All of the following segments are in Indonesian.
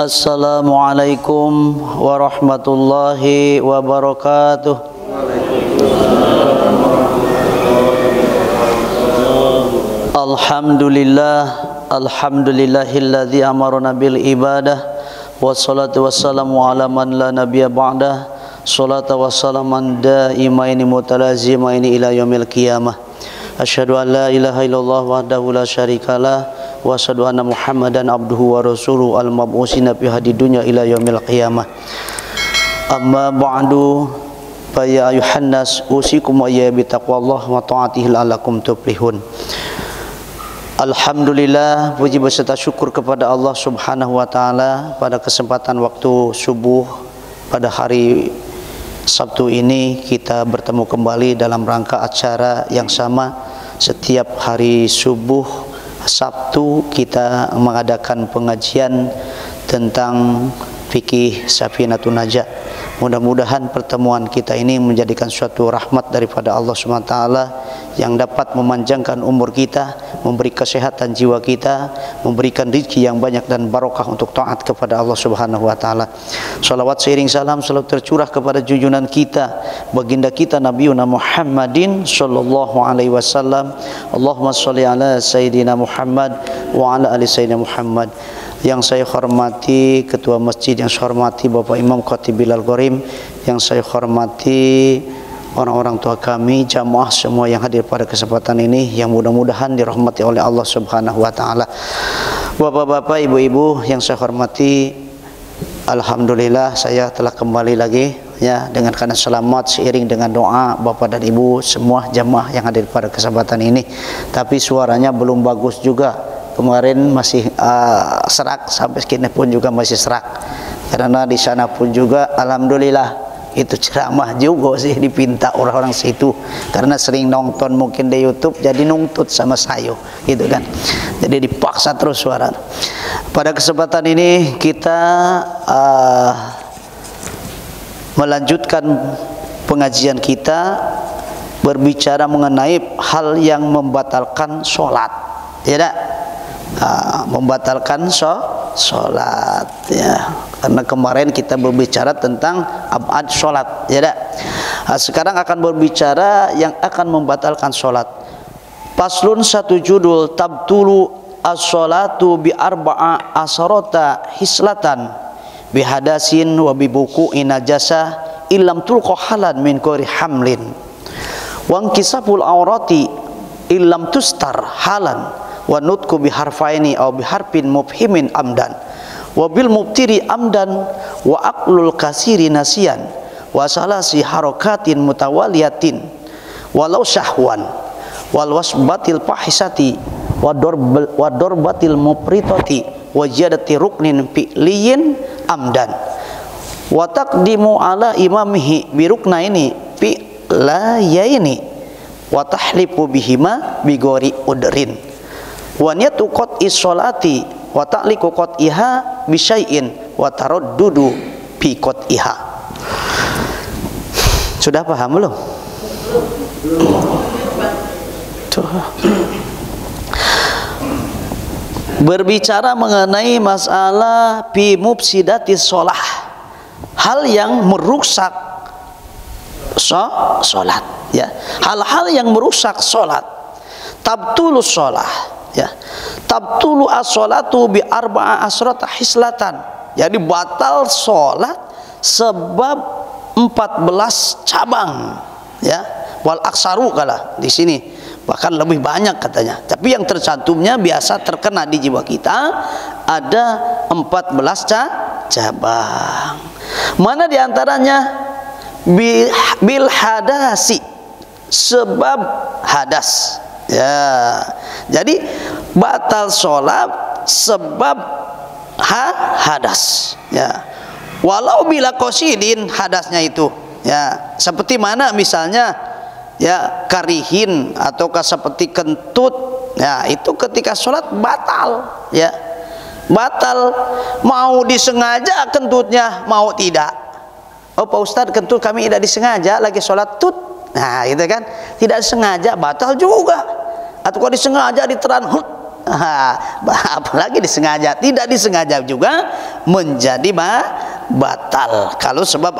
Assalamualaikum warahmatullahi wabarakatuh. Alhamdulillahilladzi amarna bil ibadah wassalatu wassalamu ala man la nabiyya ba'dah salatu wassalaman daimaini mutalazimaini ila yaumil qiyamah. Asyhadu an la ilaha illallah wahdahu la syarikalah wa asyhadu anna Muhammadan abduhu wa rasuluhu al-mab'utsina fi hadid dunya ila yaumil qiyamah. Amma ba'du fa ya ayuhan nas usikum wa ya bi taqwallah wa ta'atihi la'allakum tuflihun. Alhamdulillah, puji beserta syukur kepada Allah Subhanahu wa taala pada kesempatan waktu subuh pada hari Sabtu ini kita bertemu kembali dalam rangka acara yang sama. Setiap hari subuh Sabtu kita mengadakan pengajian tentang fikih Safinatun Najah. Mudah-mudahan pertemuan kita ini menjadikan suatu rahmat daripada Allah SWT yang dapat memanjangkan umur kita, memberi kesehatan jiwa kita, memberikan rezeki yang banyak dan barokah untuk taat kepada Allah Subhanahu wa taala. Salawat seiring salam selalu tercurah kepada junjungan kita, baginda kita Nabiuna Muhammadin sallallahu alaihi wasallam. Allahumma shalli ala sayyidina Muhammad wa ala ali sayyidina Muhammad. Yang saya hormati Ketua Masjid, yang saya hormati Bapak Imam Khatib Bilal Ghorim, yang saya hormati orang-orang tua kami, jamaah semua yang hadir pada kesempatan ini, yang mudah-mudahan dirahmati oleh Allah Subhanahu wa taala. Bapak-bapak, ibu-ibu yang saya hormati, alhamdulillah saya telah kembali lagi ya dengan keadaan selamat seiring dengan doa Bapak dan Ibu semua jamaah yang hadir pada kesempatan ini. Tapi suaranya belum bagus juga. Kemarin masih serak, sampai segini pun juga masih serak. Karena di sana pun juga alhamdulillah itu ceramah juga sih dipinta orang-orang situ, karena sering nonton mungkin di YouTube jadi nuntut sama saya gitu kan, jadi dipaksa terus suara. Pada kesempatan ini kita melanjutkan pengajian kita berbicara mengenai hal yang membatalkan sholat, ya tak? Membatalkan sholat ya, karena kemarin kita berbicara tentang abad sholat, ya tak? Sekarang akan berbicara yang akan membatalkan sholat. Paslun satu judul, tabtulu as-sholatu bi arba'a asarota hislatan bihadasin wa bibuku'in najasah illam tulqa halan min qori hamlin wang kisaful aurati illam tustar halan wa nutku biharfaini aw biharfin mubhimin amdan wa bil mubtiri amdan wa aqlul kasiri nasian wa salasi harakatin mutawaliyatin walau syahwan wal wasbatil fahisati wa dorbatil mupritati wa jadati ruknin fi'liyin amdan wa taqdimu ala imamihi bi ruknaini fi'layaini wa tahlifu bihima bigori udrin wa niyatu qat'i sholati wa ta'liqu qat'iha bi syai'in wa taraddudu fi qat'iha. Sudah paham belum? Berbicara mengenai masalah fi mufsidatis sholah, hal yang merusak sholat ya, hal-hal yang merusak sholat. Tabtulus sholah ya, tabtulu as-sholatu bi arba'a asrata hislatan, jadi batal sholat sebab 14 cabang ya, wal aksaru kalah di sini bahkan lebih banyak katanya, tapi yang tercantumnya biasa terkena di jiwa kita ada 14 cabang. Mana diantaranya? Bil hadasi, sebab hadas ya, jadi batal sholat sebab hadas ya, walau bila qasidin hadasnya itu ya, seperti mana misalnya ya karihin ataukah seperti kentut ya, itu ketika sholat batal ya, batal mau disengaja kentutnya mau tidak. Oh Pak Ustadz, kentut kami tidak disengaja lagi sholat tut, nah itu kan tidak disengaja batal juga. Atau kalau disengaja diteran hut Apalagi disengaja, tidak disengaja juga menjadi batal kalau sebab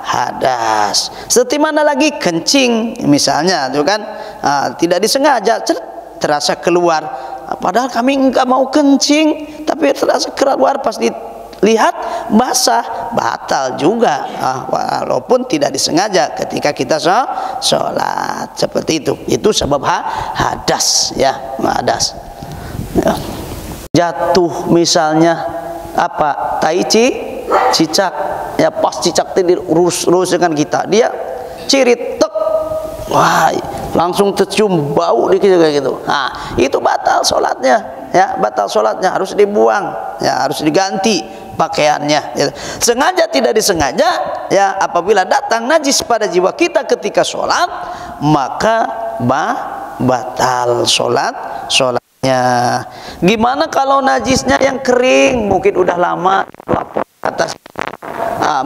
hadas. Seperti mana lagi kencing misalnya, itu kan tidak disengaja terasa keluar, padahal kami enggak mau kencing tapi terasa keluar, pas dilihat basah, batal juga walaupun tidak disengaja ketika kita sholat. Seperti itu sebab hadas ya, hadas ya. Jatuh misalnya apa, tai cicak ya, pas cicak itu dirus dengan kita, dia cirit tek, wah langsung tercium bau dikit kayak gitu. Nah, itu batal sholatnya ya, batal sholatnya, harus dibuang ya, harus diganti pakaiannya ya. Sengaja tidak disengaja ya, apabila datang najis pada jiwa kita ketika sholat, maka batal sholatnya. Gimana kalau najisnya yang kering, mungkin udah lama atas,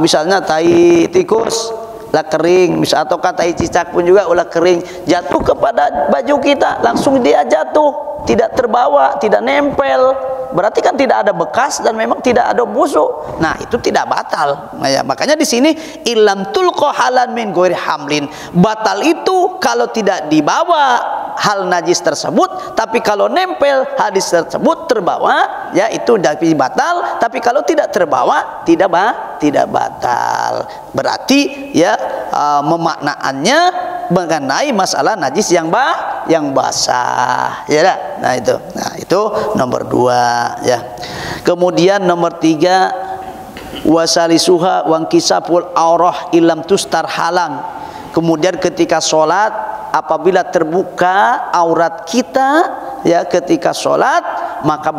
misalnya tai tikus lah kering, atau tai cicak pun juga ulah kering, jatuh kepada baju kita, langsung dia jatuh, tidak terbawa, tidak nempel, berarti kan tidak ada bekas dan memang tidak ada busuk. Nah, itu tidak batal. Nah, ya, makanya di sini ilam tulqa halan min ghairi hamlin. Batal itu kalau tidak dibawa hal najis tersebut, tapi kalau nempel hadis tersebut terbawa, ya itu jadi batal. Tapi kalau tidak terbawa, tidak batal. Berarti ya memaknaannya mengenai masalah najis yang basah, ya dah. Nah itu nomor 2 ya. Kemudian nomor 3, wasalisuha wangkisapul aurah ilam tustar halan. Kemudian ketika sholat, apabila terbuka aurat kita ya ketika sholat, maka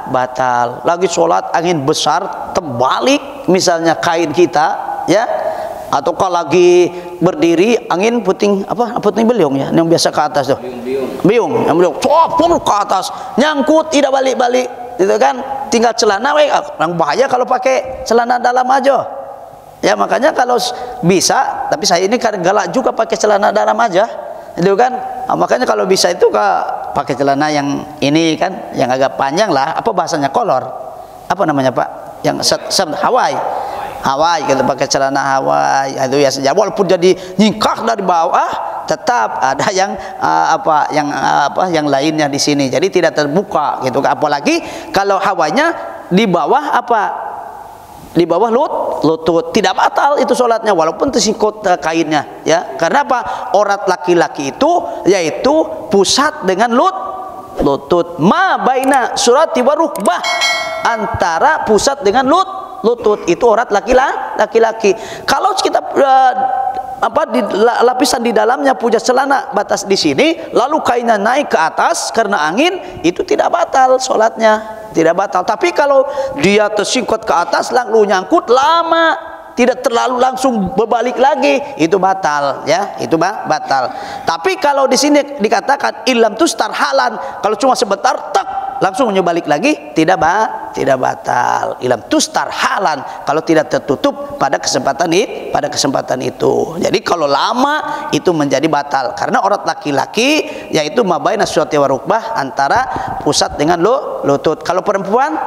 batal. Lagi sholat angin besar terbalik misalnya kain kita ya, atau kalau lagi berdiri angin puting beliung ya, yang biasa ke atas tuh, biung yang beliung copul ke atas, nyangkut tidak balik-balik itu kan, tinggal celana orang bahaya kalau pakai celana dalam aja ya. Makanya kalau bisa, tapi saya ini kan galak juga pakai celana dalam aja itu kan, makanya kalau bisa itu pakai celana yang ini kan, yang agak panjang lah, apa bahasanya, kolor apa namanya Pak, yang Hawaii gitu, pakai celana Hawaii itu ya saja, walaupun jadi nyingkak dari bawah tetap ada yang lainnya di sini, jadi tidak terbuka gitu. Apalagi kalau Hawaiinya di bawah di bawah lutut, tidak batal itu sholatnya walaupun tersingkut kainnya ya. Karena apa? Aurat laki-laki itu yaitu pusat dengan lutut, ma baina surati wa rukbah, antara pusat dengan lutut itu aurat laki-laki. Kalau kita lapisan di dalamnya punya celana batas di sini, lalu kainnya naik ke atas karena angin, itu tidak batal sholatnya, tidak batal. Tapi kalau dia tersingkut ke atas lalu nyangkut lama, tidak terlalu langsung berbalik lagi, itu batal ya, itu batal. Tapi kalau di sini dikatakan ilam tustar halan, kalau cuma sebentar tak langsung balik lagi, tidak batal. Ilam tustar halan, kalau tidak tertutup pada kesempatan itu. Jadi kalau lama itu menjadi batal, karena aurat laki-laki yaitu mabaina surati wa rukbah, antara pusat dengan lutut. Kalau perempuan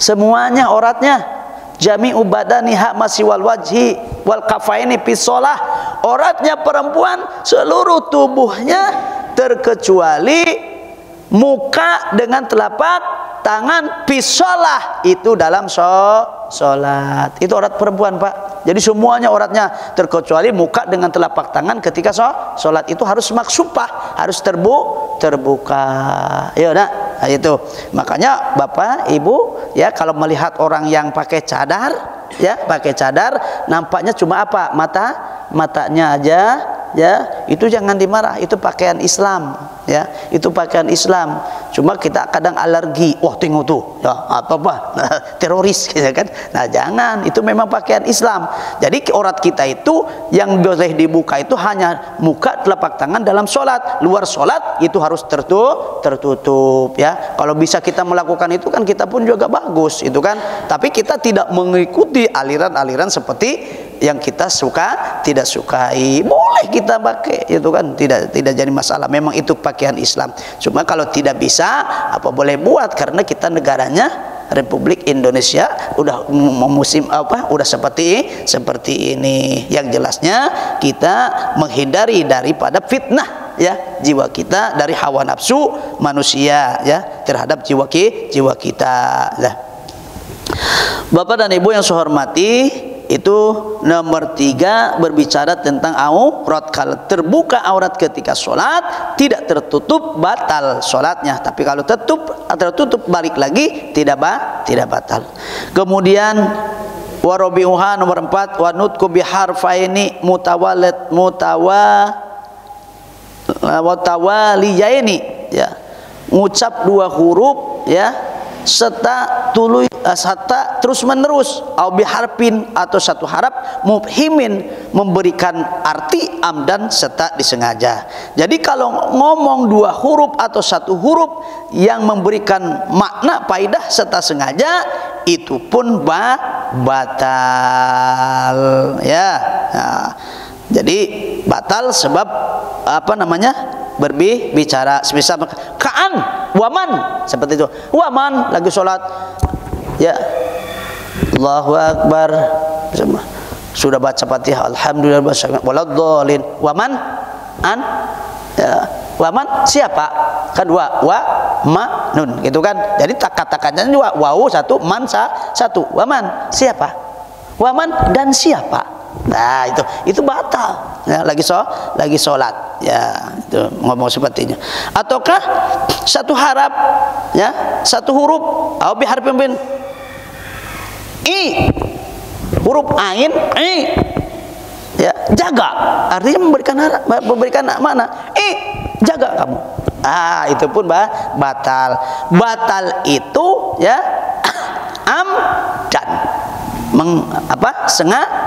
semuanya auratnya jami'u badaniha masiwal wajhi wal kafaini fi shalah. Auratnya perempuan seluruh tubuhnya terkecuali muka dengan telapak tangan, pisolah itu dalam sholat. Itu aurat perempuan Pak. Jadi semuanya auratnya terkecuali muka dengan telapak tangan ketika sholat itu harus maksupah, harus terbuka. Ya udah, nah, itu. Makanya Bapak Ibu ya, kalau melihat orang yang pakai cadar ya, pakai cadar nampaknya cuma apa? Matanya aja ya, itu jangan dimarah, itu pakaian Islam ya, itu pakaian Islam. Cuma kita kadang alergi, wah tengok tuh ya, apa teroris gitu kan. Nah jangan, itu memang pakaian Islam. Jadi aurat kita itu yang boleh dibuka itu hanya muka, telapak tangan dalam sholat. Luar sholat itu harus tertutup ya. Kalau bisa kita melakukan itu kan kita pun juga bagus itu kan. Tapi kita tidak mengikuti aliran-aliran seperti yang kita suka, tidak sukai, boleh kita pakai, itu kan tidak jadi masalah. Memang itu pakaian Islam. Cuma kalau tidak bisa, apa boleh buat, karena kita negaranya Republik Indonesia udah musim udah seperti ini. Yang jelasnya kita menghindari daripada fitnah ya jiwa kita dari hawa nafsu manusia ya terhadap jiwa kita ya. Bapak dan Ibu yang saya hormati, itu nomor 3 berbicara tentang aurat. Kalau terbuka aurat ketika sholat, tidak tertutup, batal sholatnya. Tapi kalau tertutup balik lagi, tidak batal. Kemudian warabiuha nomor 4, wa nutqu biharfaini mutawaliyaini ya, ngucap 2 huruf ya serta terus menerus, au biharfin atau 1 harap, mubhimin memberikan arti, amdan serta disengaja. Jadi kalau ngomong 2 huruf atau 1 huruf yang memberikan makna, faidah serta sengaja, itu pun batal ya. Nah, jadi batal sebab berbicara semisal kaan waman, seperti itu. Waman lagi sholat ya, Allahu Akbar, sudah baca Fatihah, alhamdulillah, waladhdallin, waman ya, waman siapa? Kedua wa ma nun, gitu kan. Jadi kata-katanya juga wau 1, man 1. Waman siapa? Waman dan siapa? Nah itu batal ya, lagi sholat ya, itu ngomong sepertinya. Ataukah 1 harap ya, 1 huruf, au biharfin bin i, huruf ain i ya, jaga, artinya memberikan makna, jaga kamu. Itu pun batal itu ya amdan,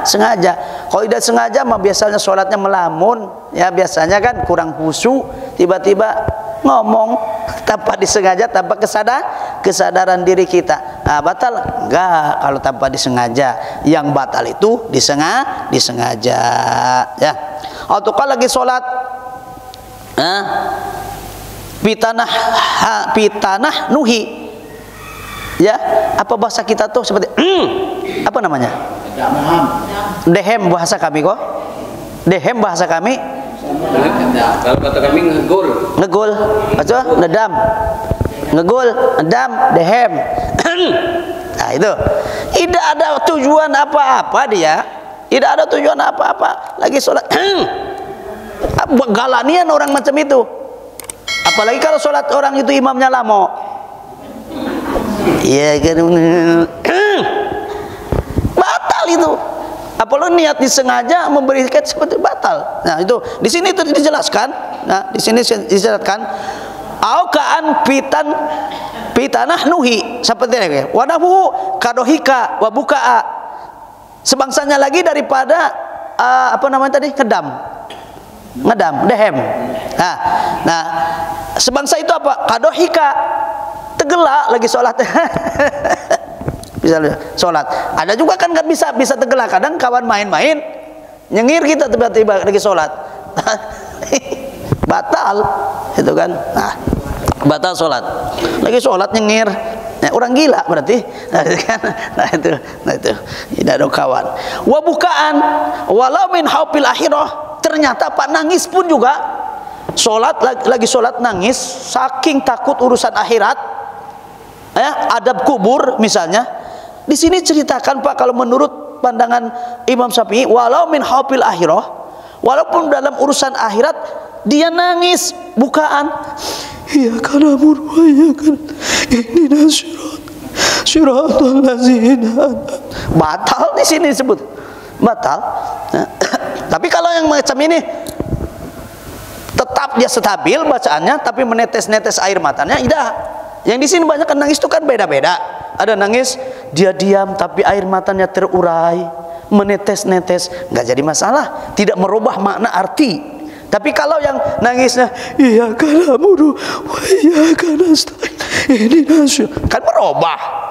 sengaja. Kalau tidak sengaja mah biasanya sholatnya melamun ya, biasanya kan kurang khusyuk, tiba-tiba ngomong tanpa disengaja, tanpa kesadaran diri kita. Batal enggak kalau tanpa disengaja. Yang batal itu disengaja ya. Atau kalau lagi sholat pitanah nuhi ya, apa bahasa kita tuh seperti apa namanya? Dehem bahasa kami kok. Dehem bahasa kami. Kalau kata kami ngegul. Apa? Ngedam. Ngegul, ngedam, dehem. Nah, itu. Tidak ada tujuan apa-apa dia. Tidak ada tujuan apa-apa. Lagi sholat. Galanian orang macam itu. Apalagi kalau sholat orang itu imamnya lama. Iya kan, batal itu. Apalagi niat disengaja memberikan seperti batal. Nah itu di sini itu dijelaskan. Nah di sini dijelaskan. Aukaan pitanah nuhi seperti ini. Wadahu kadohika wabukaa. Sebangsanya lagi daripada ngedam, dehem. Nah sebangsa itu apa? Kadohika. Tegelak lagi sholat. Bisa sholat. Ada juga kan nggak bisa tegelak. Kadang kawan main-main nyengir kita tiba-tiba lagi sholat. Batal itu kan. Nah batal sholat. Lagi sholat nyengir. Ya, orang gila berarti. Nah itu tidak ada kawan. Wabukaan walau min haupil akhirah. Ternyata Pak nangis pun juga. Lagi sholat nangis saking takut urusan akhirat. Ya, adab kubur misalnya. Di sini ceritakan Pak, kalau menurut pandangan Imam Syafi'i, walau min haupil akhirah, walaupun dalam urusan akhirat dia nangis bukaan, ya kana murwaya kan ini syiratal ladzina, batal di sini disebut batal. Tapi kalau yang macam ini tetap dia stabil bacaannya, tapi menetes-netes air matanya, tidak. Yang di sini banyak kan nangis itu kan beda-beda. Ada nangis dia diam tapi air matanya terurai, menetes-netes, nggak jadi masalah, tidak merubah makna arti. Tapi kalau yang nangisnya iya kana mudu wa iya kana stain, kan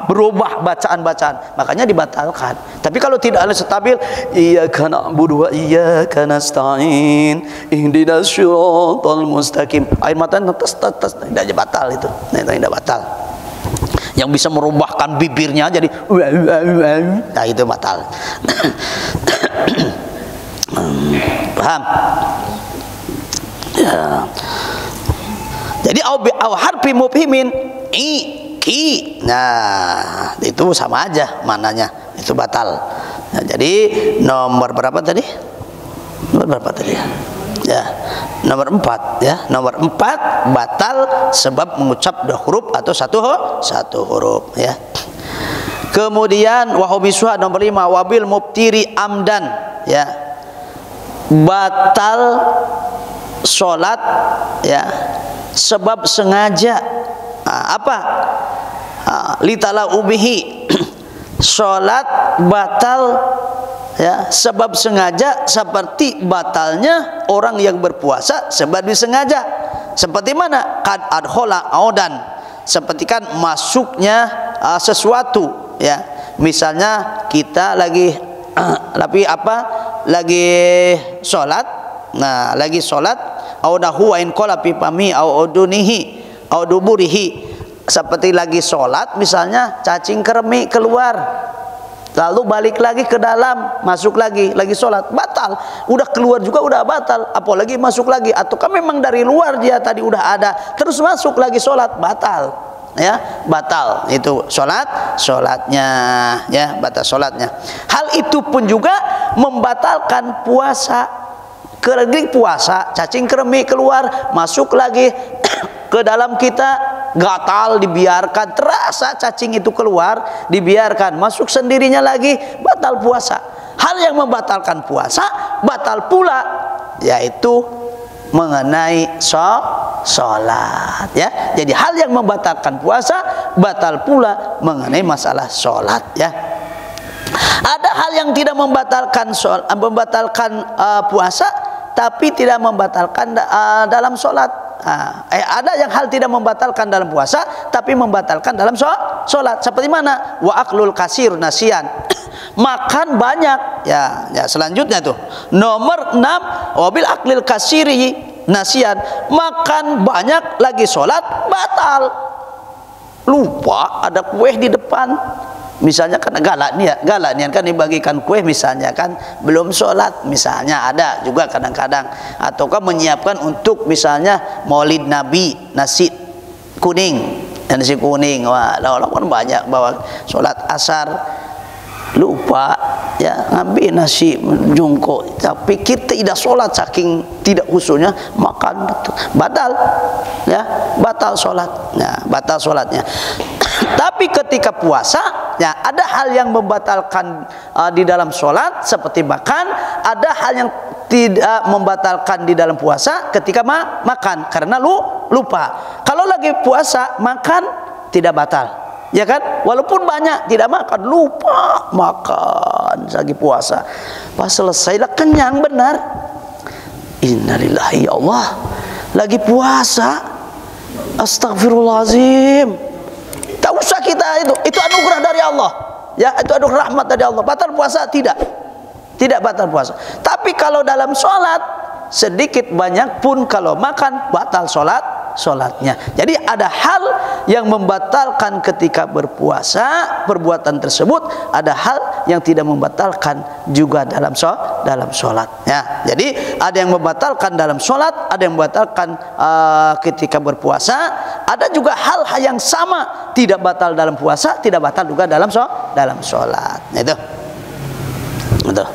berubah bacaan-bacaan, makanya dibatalkan. Tapi kalau tidak ada stabil, iyyaka na'budu wa iyyaka nasta'in ihdinas siratal mustaqim, air mata tetes tidak batal itu, tidak batal. Yang bisa merubahkan bibirnya jadi nah itu batal. Paham? Ya. Jadi au harfi mubhimin ki. Nah, itu sama aja mananya. Itu batal. Nah, jadi nomor berapa tadi? Nomor berapa tadi? Ya, nomor 4 ya. Nomor 4 batal sebab mengucap dua huruf atau satu huruf ya. Kemudian wahubisuha nomor 5 wabil mubtiri amdan ya. Batal sholat ya sebab sengaja. Apa? Litala ubihi. Sholat batal ya sebab sengaja, seperti batalnya orang yang berpuasa sebab disengaja. Seperti mana? Kad adkhala audan, seperti kan masuknya sesuatu ya. Misalnya kita lagi lagi sholat. Nah, lagi sholat audahu wa in qala fi fami au udunihi au duburihi, seperti lagi sholat misalnya cacing kremi keluar, lalu balik lagi ke dalam, masuk lagi sholat, batal. Udah keluar juga udah batal, apalagi masuk lagi. Atau kan memang dari luar dia tadi udah ada terus masuk lagi sholat, batal ya, batal itu sholatnya ya, batal sholatnya. Hal itu pun juga membatalkan puasa. Lagi puasa, cacing kremi keluar, masuk lagi ke dalam kita, gatal, dibiarkan, terasa cacing itu keluar, dibiarkan, masuk sendirinya lagi, batal puasa. Hal yang membatalkan puasa batal pula, yaitu mengenai sholat ya. Jadi hal yang membatalkan puasa batal pula mengenai masalah sholat ya. Ada hal yang tidak membatalkan puasa tapi tidak membatalkan dalam sholat. Ada yang hal tidak membatalkan dalam puasa tapi membatalkan dalam sholat. Seperti mana? Wa aklul kasir nasian. Makan banyak ya. Selanjutnya tuh nomor 6 wabil aklil kasiri nasian. Makan banyak lagi sholat batal. Lupa ada kue di depan. Misalnya kan galak nih kan dibagikan kue misalnya kan belum sholat misalnya, ada juga kadang-kadang. Ataukah menyiapkan untuk misalnya maulid Nabi nasi kuning, wah orang kan banyak bawa sholat asar, lupa ya ngambil nasi jongkok, tapi kita tidak sholat saking tidak khususnya makan, batal ya, batal sholatnya, batal sholatnya. Tapi ketika puasa ya ada hal yang membatalkan di dalam sholat seperti makan, ada hal yang tidak membatalkan di dalam puasa ketika makan karena lupa. Kalau lagi puasa makan tidak batal ya kan, walaupun banyak tidak makan, lupa makan lagi puasa, pas selesailah kenyang benar, innalillahi ya Allah, lagi puasa, astagfirullahaladzim. Tak usah kita itu anugerah dari Allah ya, itu anugerah rahmat dari Allah. Batal puasa tidak batal puasa. Tapi kalau dalam sholat sedikit banyak pun kalau makan batal sholatnya. Jadi ada hal yang membatalkan ketika berpuasa perbuatan tersebut, ada hal yang tidak membatalkan juga dalam sholat ya. Jadi ada yang membatalkan dalam sholat, ada yang membatalkan ketika berpuasa, ada juga hal-hal yang sama tidak batal dalam puasa, tidak batal juga dalam sholat. Itu betul.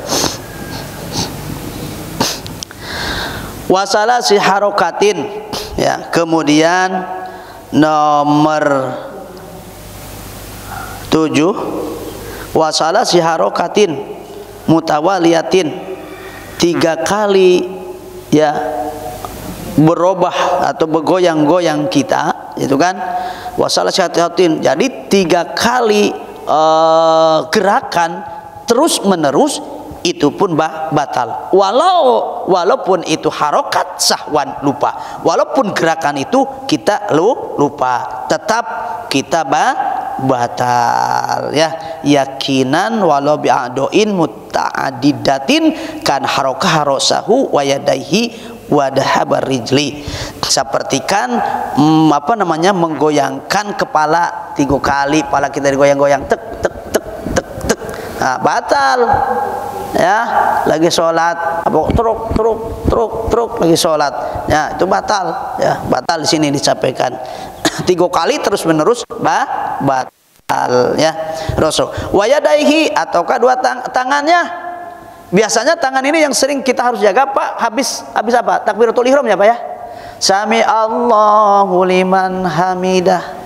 Wasala si harokatin ya. Kemudian nomor 7 wasala si harokatin mutawaliyatin, 3 kali ya berubah atau bergoyang-goyang kita itu kan, wasala si harokatin, jadi 3 kali gerakan terus menerus itu pun batal, walaupun itu harokat sahwan lupa, walaupun gerakan itu kita lupa tetap kita batal ya, yakinan walau bi'adoin muta'adidatin kan harokah harosahu wa yadaihi wadahabar rijli, sepertikan menggoyangkan kepala 3 kali, kepala kita digoyang-goyang tek tek tek tek tek, nah, batal ya. Lagi sholat truk truk truk truk lagi sholat ya, itu batal ya, batal di sini disampaikan 3 kali terus menerus batal ya. Rasul wayadaihi ataukah 2 tangannya. Biasanya tangan ini yang sering kita harus jaga Pak, habis apa? Takbiratul ihram ya Pak ya. Sami Allahu liman hamidah.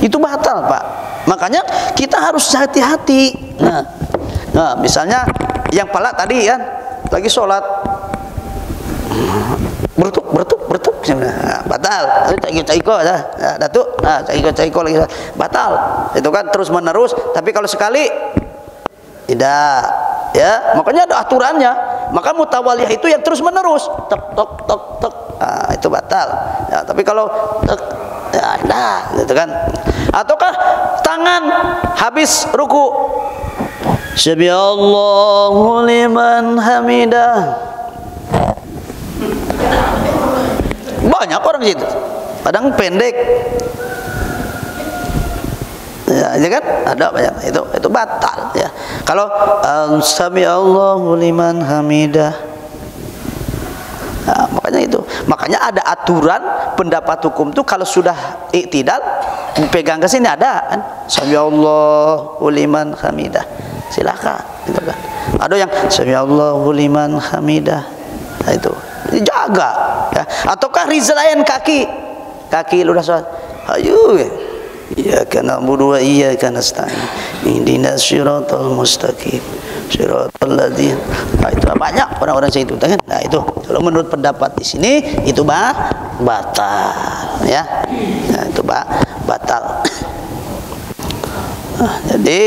Itu batal Pak. Makanya kita harus hati-hati. Nah, misalnya yang pala tadi kan lagi sholat bertuk nah, batal. Caiko datuk, nah caiko lagi batal. Itu kan terus menerus. Tapi kalau sekali tidak ya, makanya ada aturannya. Maka mutawaliyah itu yang terus menerus tek tek tek tek, nah, itu batal ya. Tapi kalau tek ya nah gitu kan. Ataukah tangan habis ruku Sami Allahu liman hamidah, banyak orang situ kadang pendek ya kan, ada banyak itu batal ya. Kalau Sami Allahu liman hamidah, nah, makanya ada aturan pendapat hukum tuh, kalau sudah iktidal pegang ke sini ada kan, Sami Allahu liman hamidah, silakan gitu kan. Ada yang Sami Allahu liman hamidah, nah, itu dijaga ya. Ataukah rizlayan kaki lu udah sholat, ayo iyyaka na'budu wa iyyaka nasta'in ihdinas siratal mustaqim siratal ladzina. Nah, itu banyak orang-orang situ kan. Nah, itu kalau menurut pendapat di sini itu batal ya. Nah, itu batal. Nah, jadi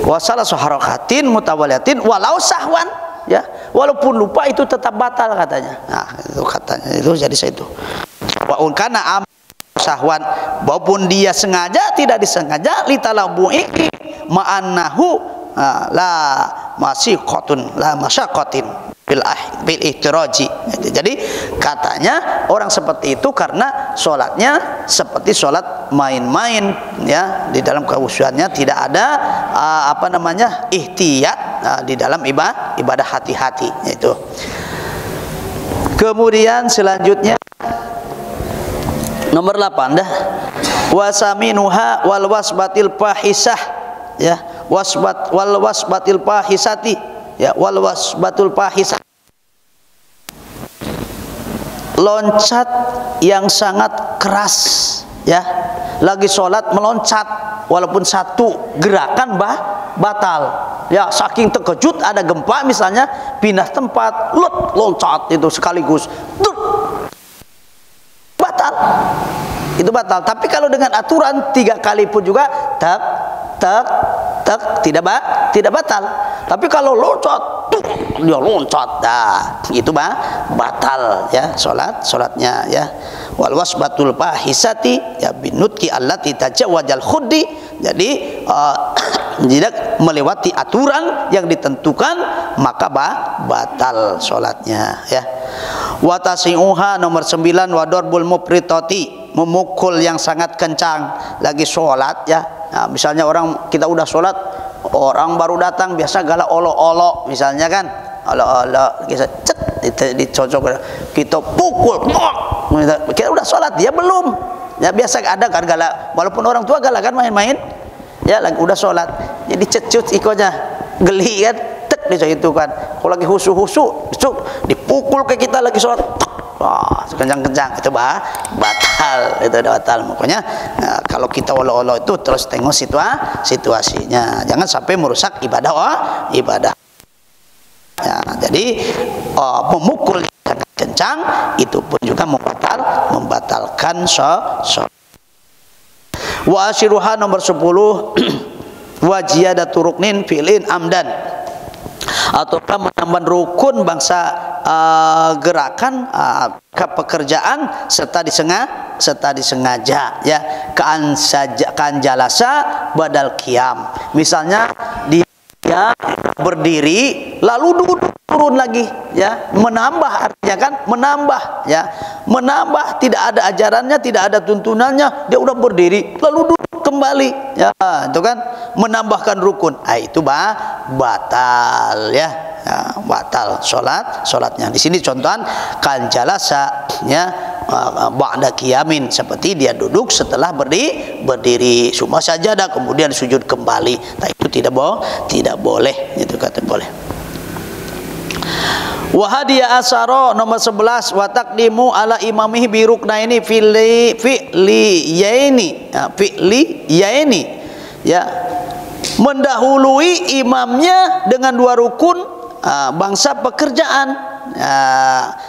wasala suharakatin mutawaliyatin walau sahwan ya, walaupun lupa itu tetap batal katanya. Nah, itu katanya itu jadi itu. Wa unkana sahwan, walaupun dia sengaja tidak disengaja, litalabu'i ma'annahu la masyiqatun la masyaqatin bil ihtiraji. Jadi katanya orang seperti itu karena sholatnya seperti sholat main-main ya, di dalam kehusuannya tidak ada ihtiyat di dalam ibadah hati-hati itu. Kemudian selanjutnya nomor 8 dah, wasaminuha wal wasbatil fahisah ya, wal wasbatil fahisati ya, wal wasbatul fahisah, loncat yang sangat keras ya, lagi sholat meloncat walaupun satu gerakan batal ya, saking terkejut ada gempa misalnya, pindah tempat loncat itu sekaligus batal, itu batal. Tapi kalau dengan aturan 3 kali pun juga tidak batal. Tapi kalau loncat dia loncat, dah itu batal ya, sholatnya ya. Wal wasbatul fahisati ya binutki allati tajawazal khuddi, jadi tidak melewati aturan yang ditentukan maka batal sholatnya ya. Watasi'uha nomor 9 wadarbul mupritati, memukul yang sangat kencang lagi sholat ya. Nah, misalnya kita udah sholat, orang baru datang biasa galak olok-olok misalnya kan, olok-olok kita dicocok, kita pukul, kita udah sholat dia belum ya, biasa ada kan galak, walaupun orang tua galak kan main-main ya, lagi udah sholat jadi cecut ikonya geli kan, itu kan. Kalau lagi husu-husu dipukul ke kita lagi sholat, wah kencang-kencang, itu batal, itu udah batal. Makanya nah, kalau kita olo-olo itu terus tengok situasinya, jangan sampai merusak ibadah ya. Jadi memukul kencang itu pun juga membatalkan sholat. Wa asyiruha nomor 10 wajiyadatu ruknin fi'lin amdan, ataukah menambah rukun bangsa gerakan pekerjaan serta disengaja ya. Kan jalasa badal qiyam. Misalnya dia berdiri lalu duduk turun lagi ya, menambah, artinya kan menambah ya, menambah, tidak ada ajarannya, tidak ada tuntunannya, dia udah berdiri lalu duduk kembali ya, itu kan menambahkan rukun. Itu batal ya, batal sholatnya. Di sini contohan kan jalasa ya, ba'da qiyamin, seperti dia duduk setelah berdiri summa sajadah, kemudian sujud kembali. Nah, itu tidak boleh, itu kata boleh. Wa hadiya asaro nomor 11, wa taqdimu ala imamihi bi ruknaini fi'liyaini ya, mendahului imamnya dengan 2 rukun bangsa pekerjaan.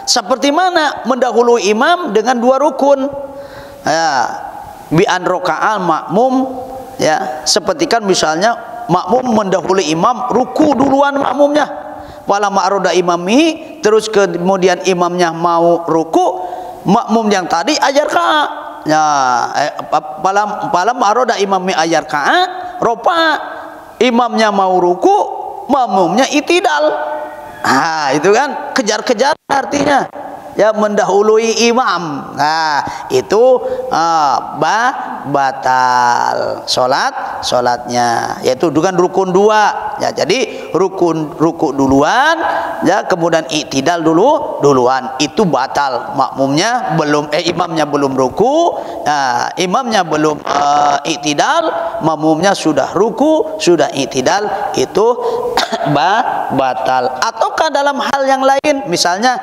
Seperti mana mendahului imam dengan 2 rukun bi an roka'al makmum ya, seperti kan misalnya makmum mendahului imam, ruku duluan makmumnya, wala ma'roda imami, terus kemudian imamnya mau ruku, makmum yang tadi ajar ka'a ya, pala ma'roda imami ajar ka'a ropa, imamnya mau ruku, makmumnya itidal. Itu kan kejar-kejar artinya ya, mendahului imam. Nah, itu batal sholatnya, yaitu dengan rukun 2 ya. Jadi ruku duluan ya, kemudian i'tidal duluan, itu batal. Makmumnya belum imamnya belum ruku, imamnya belum i'tidal, makmumnya sudah ruku, sudah i'tidal, itu batal. Ataukah dalam hal yang lain, misalnya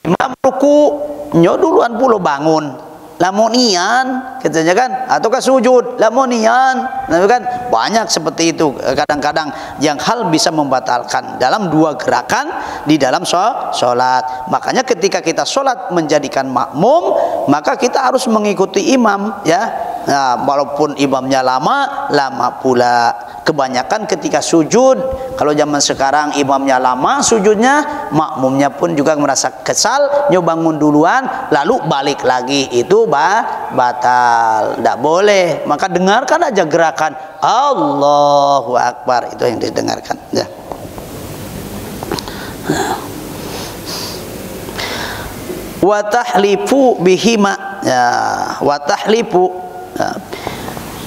imam ruku nyo duluan pulau bangun lamonian katanya kan, ataukah sujud lamonian, kan banyak seperti itu kadang-kadang yang hal bisa membatalkan dalam 2 gerakan di dalam sholat. Makanya ketika kita sholat menjadikan makmum, maka kita harus mengikuti imam ya. Nah, walaupun imamnya lama pula. Kebanyakan ketika sujud, kalau zaman sekarang imamnya lama sujudnya, makmumnya pun juga merasa kesal, bangun duluan lalu balik lagi, itu batal, tidak boleh. Maka dengarkan aja gerakan Allahu Akbar, itu yang didengarkan ya. Wa tahlifu bihima ya, wa tahlifu ya.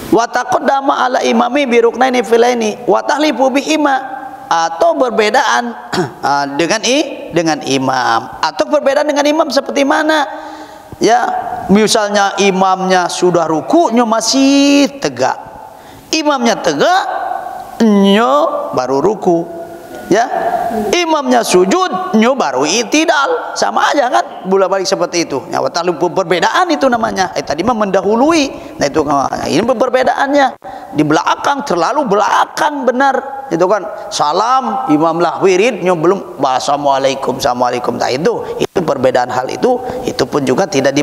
Wa taqaddama ala imami bi ruknaini filaini wa tahlifu bihima, atau berbedaan dengan imam, atau berbedaan dengan imam seperti mana ya, misalnya imamnya sudah ruku nyo masih tegak, imamnya tegak nyo baru ruku ya, imamnya sujud nyo baru i'tidal, sama aja kan, bolak-balik seperti itu ya. Perbedaan itu namanya. Tadi mah mendahului, nah itu ini perbedaannya, di belakang, terlalu belakang benar itu kan, salam imam lah wirid nyo belum assalamualaikum nah itu perbedaan hal itu pun juga tidak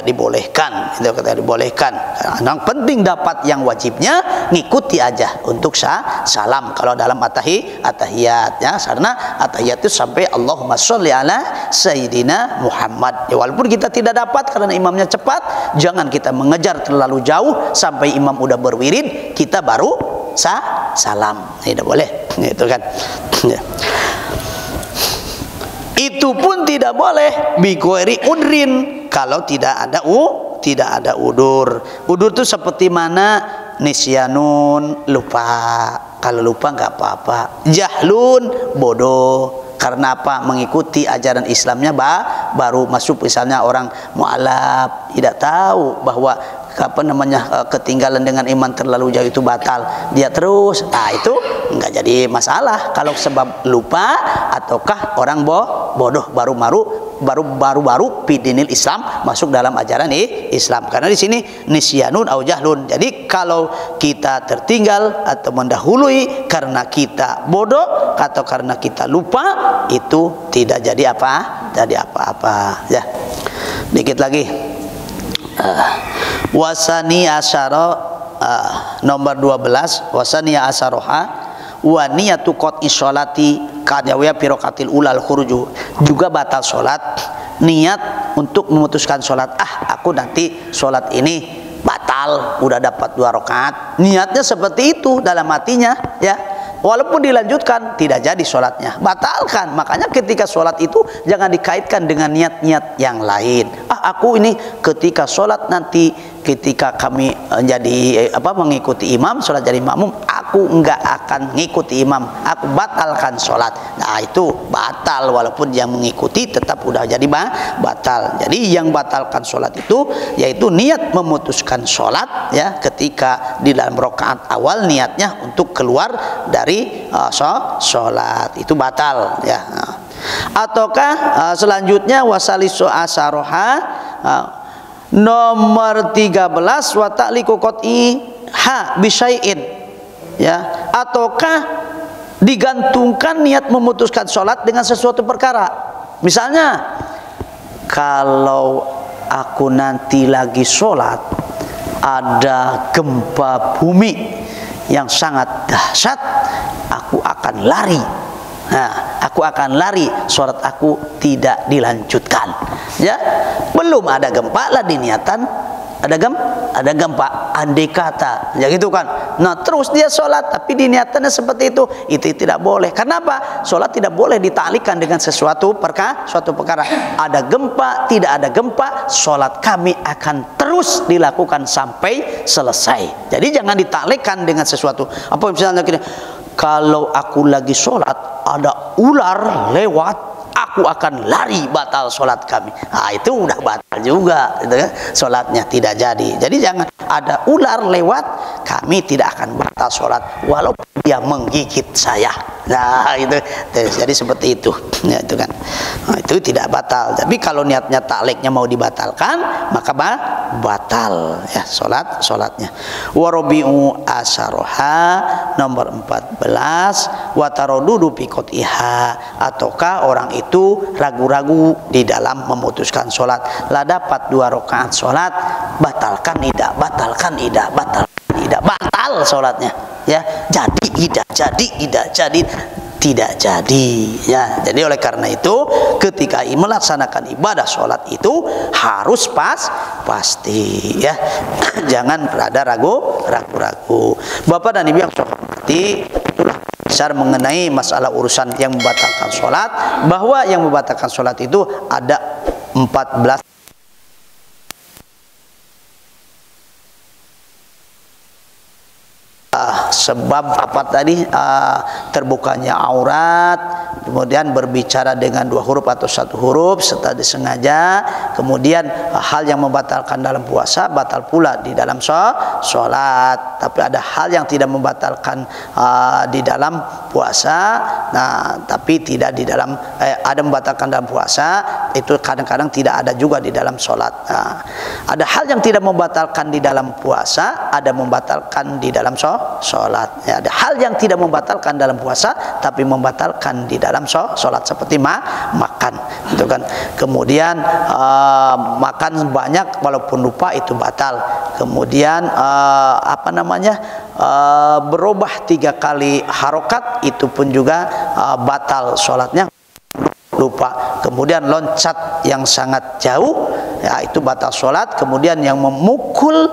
dibolehkan, itu kata dibolehkan. Yang penting dapat yang wajibnya, ngikuti aja untuk salam kalau dalam atahiyat ya, karena atahiyat itu sampai Allahumma sholli ala sayyidina Muhammad ya. Walaupun kita tidak dapat karena imamnya cepat, jangan kita mengejar terlalu jauh sampai imam udah berwirid kita baru salam, tidak boleh, itu kan ya. Itu pun tidak boleh bighairi udrin, kalau tidak ada udur. Udur itu seperti mana? Nisyanun, lupa. Kalau lupa nggak apa-apa. Jahlun, bodoh. Karena apa? Mengikuti ajaran Islamnya baru masuk. Misalnya orang mu'alaf tidak tahu bahwa ketinggalan dengan iman terlalu jauh itu batal, dia terus, itu nggak jadi masalah kalau sebab lupa ataukah orang bodoh baru bidinil Islam, masuk dalam ajaran Islam. Karena di sini nisyanun au jahlun. Jadi kalau kita tertinggal atau mendahului karena kita bodoh atau karena kita lupa, itu tidak jadi apa-apa ya. Dikit lagi. Wasani asyara nomor 12, wasani asyaroha wa niyatu qat'i sholati kad ya pirokatil ulal khuruju, juga batal sholat niat untuk memutuskan sholat. Aku nanti sholat ini batal, udah dapat 2 rakaat, niatnya seperti itu dalam hatinya, ya, walaupun dilanjutkan tidak jadi sholatnya, batalkan. Makanya ketika sholat itu jangan dikaitkan dengan niat-niat yang lain. Aku ini ketika sholat nanti, ketika kami jadi mengikuti imam, sholat jadi makmum, aku enggak akan ngikuti imam, aku batalkan sholat. Nah itu batal, walaupun yang mengikuti tetap udah jadi batal. Jadi yang batalkan sholat itu yaitu niat memutuskan sholat, ya, ketika di dalam rakaat awal niatnya untuk keluar dari sholat, itu batal, ya. Ataukah selanjutnya wasalisu asaroha, nomor 13 wa ta'liqu qat'i ha bisyai'in, ya, ataukah digantungkan niat memutuskan sholat dengan sesuatu perkara. Misalnya, kalau aku nanti lagi sholat ada gempa bumi yang sangat dahsyat, aku akan lari. Nah, aku akan lari, sholat aku tidak dilanjutkan, ya. Belum ada gempa lah diniatan ada gempa, andai kata, ya gitu kan. Nah terus dia sholat tapi diniatannya seperti itu tidak boleh. Kenapa? Sholat tidak boleh ditaklikan dengan suatu perkara. Ada gempa, tidak ada gempa, sholat kami akan terus dilakukan sampai selesai. Jadi jangan ditaklikan dengan sesuatu. Apa misalnya gini, kalau aku lagi sholat ada ular lewat, aku akan lari, batal sholat kami. Nah itu udah batal juga, gitu kan? Sholatnya tidak jadi. Jadi jangan ada ular lewat, kami tidak akan batal sholat walaupun dia menggigit saya. Nah itu, jadi seperti itu, ya, itu kan. Nah, itu tidak batal. Tapi kalau niatnya takliknya mau dibatalkan, maka batal, ya, sholatnya. Warobiu asaroha, nomor 14, watarodudu pikotiha, ataukah orang itu ragu-ragu di dalam memutuskan sholat. Lah dapat 2 rakaat sholat, batalkan tidak, batalkan tidak, batalkan tidak, batal sholatnya, ya. Jadi tidak jadi, ya. Jadi oleh karena itu ketika melaksanakan ibadah sholat itu harus pasti, ya. Jangan ada ragu-ragu. Bapak dan Ibu yang saya hormati, itulah besar mengenai masalah urusan yang membatalkan sholat, bahwa yang membatalkan sholat itu ada 14 sebab apa tadi, terbukanya aurat, kemudian berbicara dengan 2 huruf atau 1 huruf serta disengaja, kemudian hal yang membatalkan dalam puasa batal pula di dalam sholat. Tapi ada hal yang tidak membatalkan di dalam puasa, nah tapi tidak di dalam ada membatalkan dalam puasa, itu kadang-kadang tidak ada juga di dalam sholat. Nah, ada hal yang tidak membatalkan di dalam puasa, ada membatalkan di dalam sholat. Ya, ada hal yang tidak membatalkan dalam puasa tapi membatalkan di dalam sholat, seperti makan, gitu kan. Kemudian makan banyak walaupun lupa itu batal. Kemudian berubah 3 kali harokat itu pun juga batal sholatnya, lupa. Kemudian loncat yang sangat jauh, ya, itu batal sholat. Kemudian yang memukul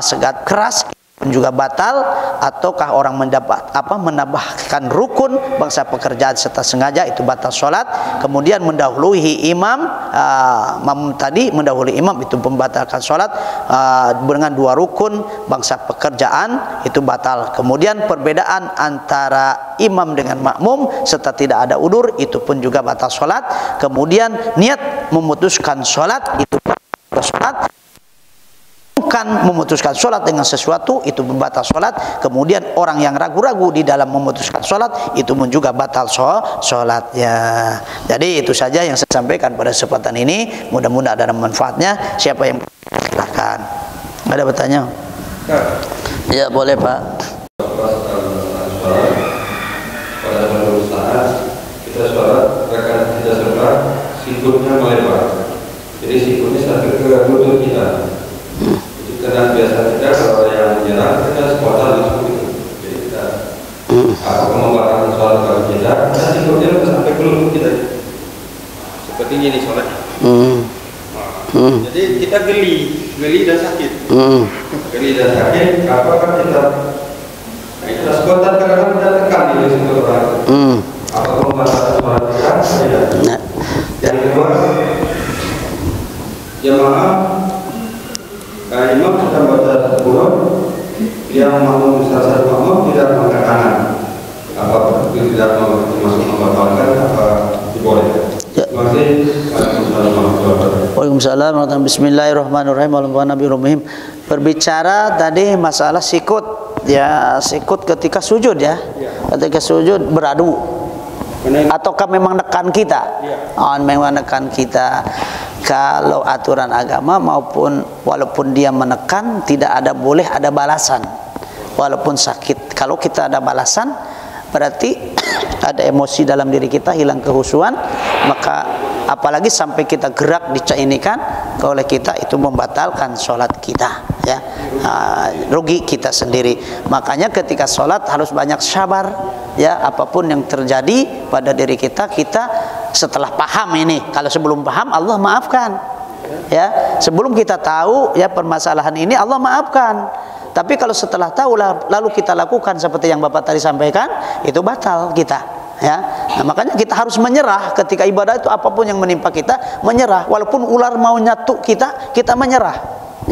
sangat keras juga batal. Ataukah orang menambahkan rukun bangsa pekerjaan serta sengaja, itu batal sholat. Kemudian mendahului imam, mendahului imam itu membatalkan sholat dengan 2 rukun bangsa pekerjaan, itu batal. Kemudian perbedaan antara imam dengan makmum serta tidak ada udur, itu pun juga batal sholat. Kemudian niat memutuskan sholat, itu batal sholat. Bukan memutuskan sholat dengan sesuatu, itu membatal sholat. Kemudian orang yang ragu-ragu di dalam memutuskan sholat, itu pun juga batal sholatnya. Jadi itu saja yang saya sampaikan pada kesempatan ini. Mudah-mudahan ada manfaatnya. Siapa yang silakan. Ada bertanya? Ya boleh Pak. Pada menurut saat kita sholat, rekan kita sholat, sikutnya melebar. Jadi sikutnya sampai ke lutut kita. Karena biasa kita kalau yang menyerang kita sepotong langsung gitu. Jadi kita apakah membatalkan sholat kalau kita sikutnya begini sholat. Jadi kita geli dan sakit. Geli dan sakit, apakah kita spontan kadang-kadang kita tekan di situ orang. Apakah membatalkan sholat kita? Tidak. Yang kedua, jemaah imam sedang baca Quran, yang makmum salah satu makmum tidak mengangkat tangan. Apa tidak masuk membatalkan apa dibolehkan? Terima kasih. Waalaikumsalam. Bismillahirrahmanirrahim. Alhamdulillah. Berbicara tadi masalah sikut, ya sikut ketika sujud ya, ketika sujud beradu, ataukah memang nekan kita? Memang nekan kita. Kalau aturan agama maupun walaupun dia menekan, tidak ada boleh ada balasan walaupun sakit. Kalau kita ada balasan berarti ada emosi dalam diri kita, hilang kehusuan, maka apalagi sampai kita gerak dicainikan oleh kita, itu membatalkan sholat kita ya. Rugi kita sendiri. Makanya ketika sholat harus banyak sabar ya, apapun yang terjadi pada diri kita, kita setelah paham ini. Kalau sebelum paham, Allah maafkan ya. Sebelum kita tahu ya permasalahan ini, Allah maafkan. Tapi kalau setelah tahu lalu kita lakukan seperti yang Bapak tadi sampaikan, itu batal kita ya. Nah, makanya kita harus menyerah ketika ibadah itu, apapun yang menimpa kita, menyerah. Walaupun ular mau nyatu kita menyerah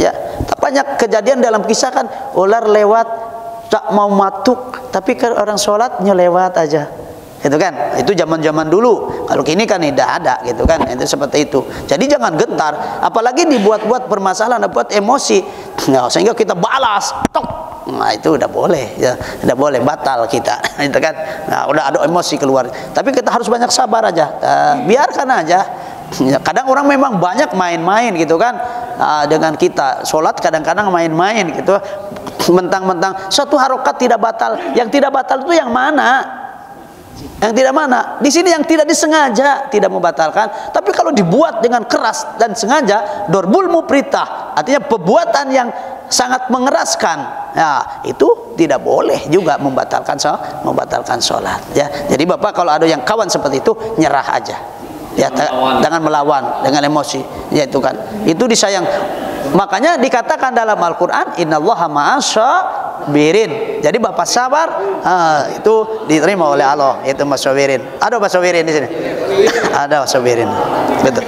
ya. Banyak kejadian dalam kisah kan, ular lewat tak mau matuk, tapi ke orang sholat lewat aja. Itu kan, itu zaman-zaman dulu. Kalau kini kan tidak ada gitu kan, itu seperti itu. Jadi jangan gentar, apalagi dibuat-buat permasalahan, buat emosi, nah, sehingga kita balas, tok. Nah itu udah boleh ya, tidak boleh, batal kita, itu kan. Nah udah ada emosi keluar. Tapi kita harus banyak sabar aja, biarkan aja. Kadang orang memang banyak main-main gitu kan, dengan kita sholat kadang-kadang main-main gitu, mentang-mentang satu harokat tidak batal. Yang tidak batal itu yang mana? Yang tidak mana? Di sini yang tidak disengaja tidak membatalkan, tapi kalau dibuat dengan keras dan sengaja, dorbul mupritah, artinya perbuatan yang sangat mengeraskan, ya itu tidak boleh juga membatalkan sholat ya. Jadi Bapak kalau ada yang kawan seperti itu, nyerah aja ya, jangan melawan dengan emosi ya, itu kan, itu disayang. Makanya dikatakan dalam Al-Quran, innallaha ma'asyabirin. Jadi Bapak sabar, itu diterima oleh Allah. Itu masyabirin. Ada masyabirin di sini? Ada masyabirin. Betul.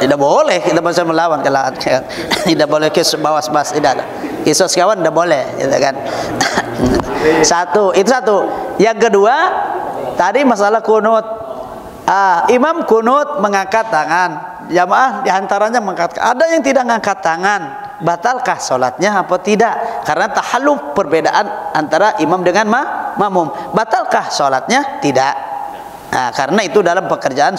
Tidak boleh kita bisa melawan. Tidak boleh bawas-bawas. Tidak ada. Kisos kawan tidak boleh, gitu kan? Itu satu. Yang kedua, tadi masalah kunut. Imam kunut mengangkat tangan, jamaah diantaranya mengangkat. Ada yang tidak mengangkat tangan, batalkah sholatnya apa tidak? Karena tahalluf, perbedaan antara imam dengan makmum. Batalkah sholatnya? Tidak. Nah, karena itu dalam pekerjaan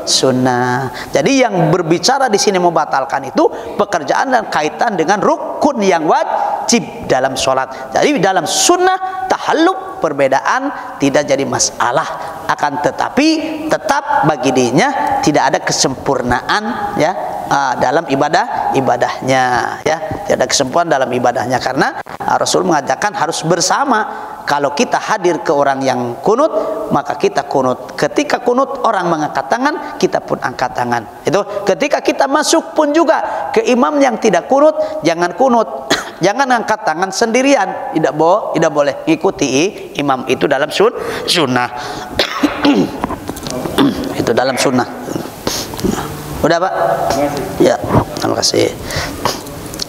sunnah. Jadi yang berbicara di sini membatalkan itu pekerjaan dan kaitan dengan rukun yang wajib dalam sholat. Jadi dalam sunnah tahalluf perbedaan tidak jadi masalah. Akan tetapi tetap bagi dirinya tidak ada kesempurnaan ya, dalam ibadahnya ya, tidak ada kesempurnaan dalam ibadahnya, karena Rasul mengatakan harus bersama. Kalau kita hadir ke orang yang kunut, maka kita kunut. Ketika kunut orang mengangkat tangan, kita pun angkat tangan. Itu ketika kita masuk pun juga ke imam yang tidak kunut, jangan kunut. Jangan angkat tangan sendirian, tidak boleh. Ikuti imam, itu dalam sunnah. Itu dalam sunnah. Udah Pak? Ya, terima kasih.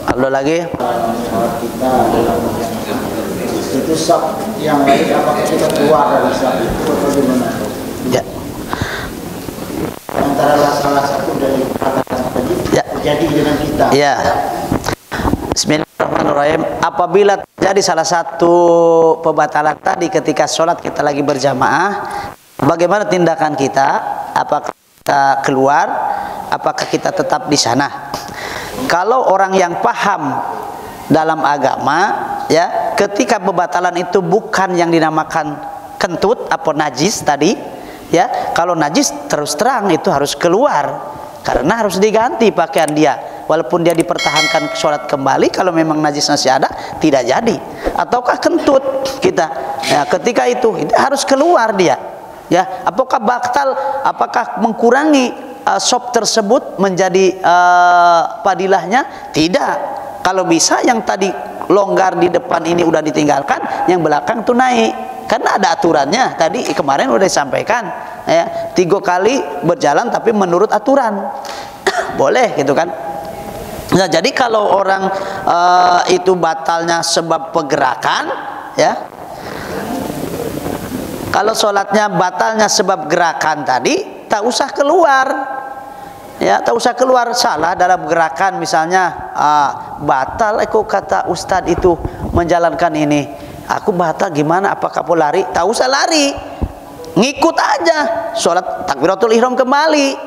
Ada lagi? Itu sab yang lain, apakah kita keluar dari sab itu atau gimana? Ya. Antara salah satu dari perkataan tadi ya, terjadi dengan kita. Ya. Bismillahirrahmanirrahim. Apabila terjadi salah satu pembatalan tadi ketika sholat kita lagi berjamaah, bagaimana tindakan kita? Apakah kita keluar? Apakah kita tetap di sana? Kalau orang yang paham dalam agama, ya, ketika pembatalan itu bukan yang dinamakan kentut atau najis tadi, ya, kalau najis terus terang itu harus keluar, karena harus diganti pakaian dia. Walaupun dia dipertahankan sholat kembali, kalau memang najis masih ada, tidak jadi. Ataukah kentut kita, ya, ketika itu harus keluar dia. Ya, apakah batal, apakah mengkurangi sop tersebut menjadi fadilahnya? Tidak. Kalau bisa yang tadi longgar di depan ini udah ditinggalkan, yang belakang tuh naik. Karena ada aturannya. Tadi kemarin udah disampaikan, ya, 3 kali berjalan tapi menurut aturan. Boleh gitu kan. Nah, jadi kalau orang itu batalnya sebab pergerakan, ya. Kalau sholatnya batalnya sebab gerakan tadi, tak usah keluar, ya, tak usah keluar. Salah dalam gerakan misalnya, batal, kata ustadz itu menjalankan ini, aku batal gimana? Apakah aku lari? Tak usah lari, ngikut aja. Sholat takbiratul ihram kembali,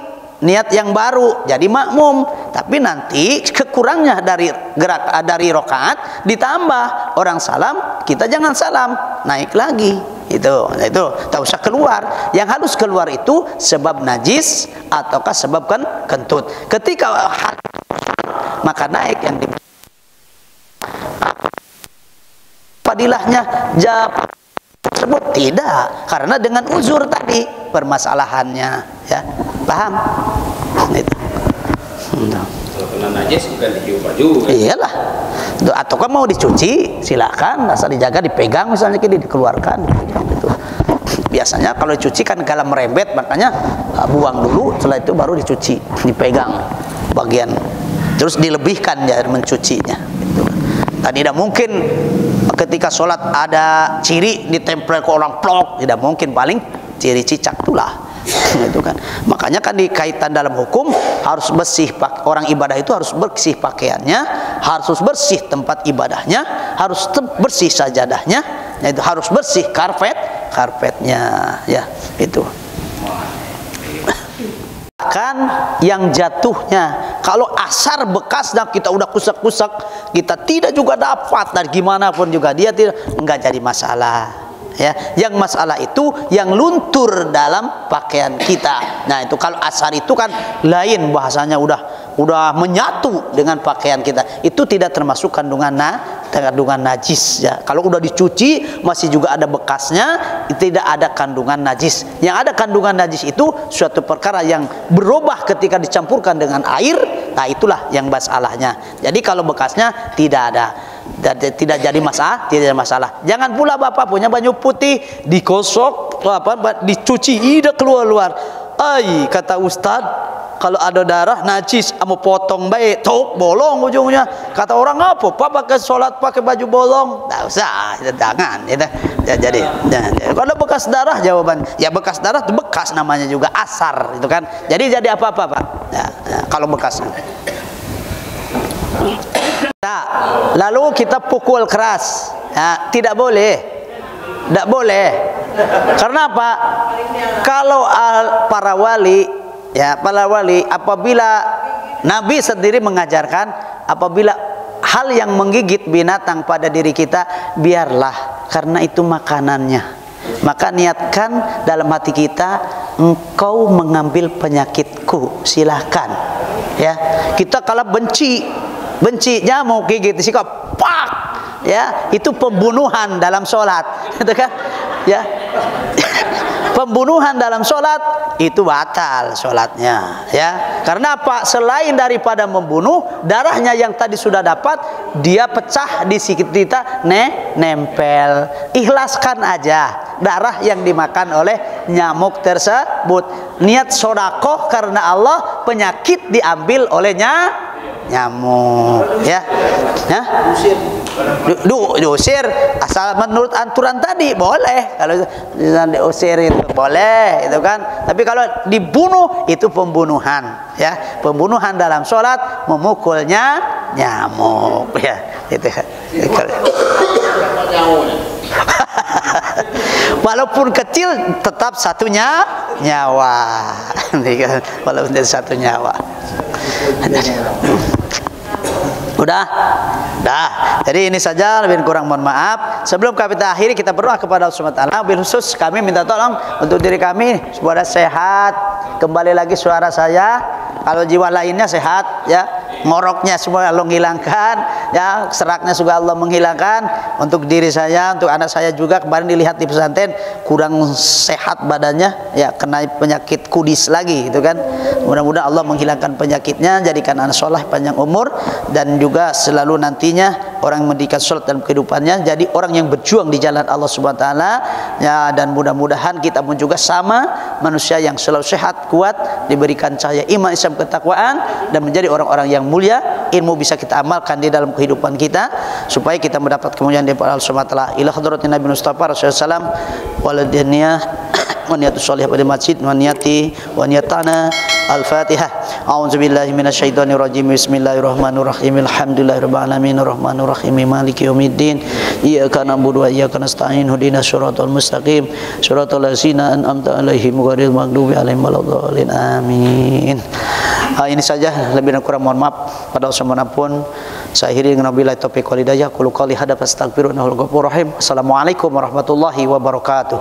niat yang baru, jadi makmum. Tapi nanti kekurangnya dari rokaat ditambah, orang salam, kita jangan salam, naik lagi. Itu tak usah keluar. Yang harus keluar itu sebab najis ataukah sebab kentut. Ketika maka naik yang di fadilahnya tersebut tidak, karena dengan uzur tadi permasalahannya, ya, paham? Itu. Kalau kena najis bukan dicuci baju. Iyalah. Ataukah mau dicuci, silakan, asal dijaga, dipegang misalnya, dikeluarkan gitu. Biasanya kalau dicuci kan kalau merembet, makanya buang dulu, setelah itu baru dicuci, dipegang bagian, terus dilebihkan ya mencucinya gitu. Dan tidak mungkin ketika sholat ada ciri ditempel ke orang plok, tidak mungkin, paling ciri cicak itulah. Itu kan, makanya kan dikaitan dalam hukum harus bersih, orang ibadah itu harus bersih pakaiannya, harus bersih tempat ibadahnya, harus bersih sajadahnya, itu harus bersih karpetnya, ya, itu. Kan yang jatuhnya, kalau asar bekas dan kita udah kusak-kusak, kita tidak juga dapat, dan gimana pun juga dia enggak jadi masalah. Ya, yang masalah itu yang luntur dalam pakaian kita. Nah, itu kalau asar itu kan lain bahasanya, udah menyatu dengan pakaian kita. Itu tidak termasuk kandungan najis, ya. Kalau udah dicuci masih juga ada bekasnya, tidak ada kandungan najis. Yang ada kandungan najis itu suatu perkara yang berubah ketika dicampurkan dengan air. Nah, itulah yang masalahnya. Jadi kalau bekasnya tidak ada, tidak jadi masalah, tidak ada masalah. Jangan pula bapak punya baju putih digosok dicuci, ida keluar. Kata ustad, kalau ada darah najis, mau potong baik, tok bolong ujungnya. Kata orang, apa pak pakai sholat pakai baju bolong? Tak usah, jangan. Jadi kalau bekas darah, jawaban ya bekas darah itu bekas, namanya juga asar, itu kan. Jadi apa pak? Ya, kalau bekas. Nah, lalu kita pukul keras, ya, tidak boleh. Karena apa? Kalau para wali, ya, para wali, apabila Nabi sendiri mengajarkan, apabila hal yang menggigit binatang pada diri kita, biarlah, karena itu makanannya. Maka niatkan dalam hati kita, engkau mengambil penyakitku, silahkan. Ya, kita kalau benci nyamuk gigit sikap, pak, ya, itu pembunuhan dalam sholat, gitu kan? Ya, pembunuhan dalam sholat itu batal sholatnya, ya. Karena apa? Selain daripada membunuh, darahnya yang tadi sudah dapat, dia pecah di sekitar kita, nempel. Ikhlaskan aja darah yang dimakan oleh nyamuk tersebut. Niat sodakoh karena Allah, penyakit diambil olehnya nyamuk, ya. Diusir asal menurut aturan tadi boleh. Kalau diusir itu boleh, itu kan. Tapi kalau dibunuh itu pembunuhan, ya. Pembunuhan dalam sholat, memukulnya nyamuk, ya. Itu. Walaupun kecil tetap satunya nyawa. Walaupun satu nyawa. Udah. Jadi ini saja, lebih kurang mohon maaf. Sebelum kita akhiri, kita berdoa kepada Allah Subhanahu wa taala. Bil khusus kami minta tolong untuk diri kami supaya sehat, kembali lagi suara saya. Kalau jiwa lainnya sehat, ya. ngoroknya semua Allah menghilangkan, ya seraknya juga Allah menghilangkan untuk diri saya, untuk anak saya juga. Kemarin dilihat di pesantren kurang sehat badannya, ya kena penyakit kudis lagi gitu kan. Mudah-mudahan Allah menghilangkan penyakitnya, jadikan anak soleh panjang umur, dan juga selalu nantinya orang yang mendirikan sholat dalam kehidupannya jadi orang yang berjuang di jalan Allah Subhanahu wa taala, ya. Dan mudah-mudahan kita pun juga sama manusia yang selalu sehat, kuat, diberikan cahaya iman, Islam, ketakwaan, dan menjadi orang-orang yang mulia. Ilmu bisa kita amalkan di dalam kehidupan kita supaya kita mendapat kemuliaan dari Allah Subhanahu wa taala. Ila hadratin Nabi Mustafa Rasulullah sallallahu alaihi wasallam waladiyah wa niyatus sholih pada masjid wa niyati wa niyatana. Al-Fatihah. A'udzubillahi minasyaitonir rajim. Bismillahirrahmanirrahim. Alhamdulillahirabbil alamin arrahmanir rahim maliki yaumiddin. Iyyaka na'budu wa iyyaka nasta'in. Ihdinas siratal mustaqim. Siratal ladzina an'amta 'alaihim ghairil maghdubi 'alaihim waladdallin. Amin. Ini saja, lebih dan kurang mohon maaf pada usaha pun. Saya akhiri dengan wabillahi taufiq wal hidayah. Qul qouli hadza fastaghfiruhu innahu ghafurur rahim. Assalamualaikum warahmatullahi wabarakatuh.